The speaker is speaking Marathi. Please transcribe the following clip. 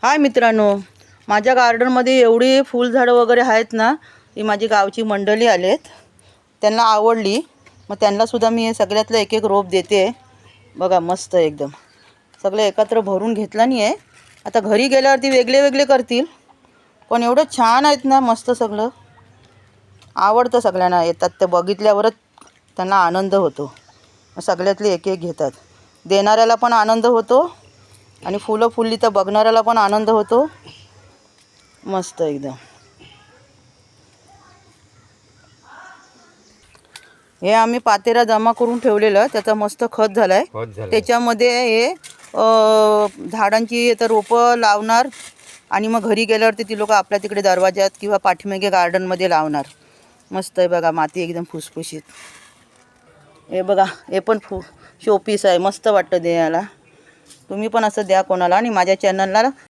हाय मित्रांनो, माझ्या गार्डनमध्ये एवढी फुलझाडं वगैरे आहेत ना. ही माझी गावची मंडळी आलेत, त्यांना आवडली. मग त्यांनासुद्धा मी हे सगळ्यातलं एक एक रोप देते. बघा मस्त एकदम सगळे एकत्र भरून घेतला नाही आहे. आता घरी गेल्यावरती वेगळे वेगळे करतील, पण एवढं छान आहेत ना, मस्त सगळं आवडतं सगळ्यांना. येतात ते बघितल्यावरच त्यांना आनंद होतो. सगळ्यातले एक एक घेतात. देणाऱ्याला पण आनंद होतो आणि फुलं फुलली तर बघणाऱ्याला पण आनंद होतो. मस्त एकदम. हे आम्ही पातेरा जमा करून ठेवलेलं, त्याचा मस्त खत झालाय. त्याच्यामध्ये हे झाडांची तर रोपं लावणार आणि मग घरी गेल्यावरती ती लोक आपल्या तिकडे दरवाज्यात किंवा पाठीमागे गार्डनमध्ये लावणार. मस्त आहे बघा, माती एकदम फुसफुशीत. हे बघा, हे पण शोपीस आहे, मस्त वाटतं द्यायला. तुम्ही पण असं द्या कोणाला आणि माझ्या चॅनलला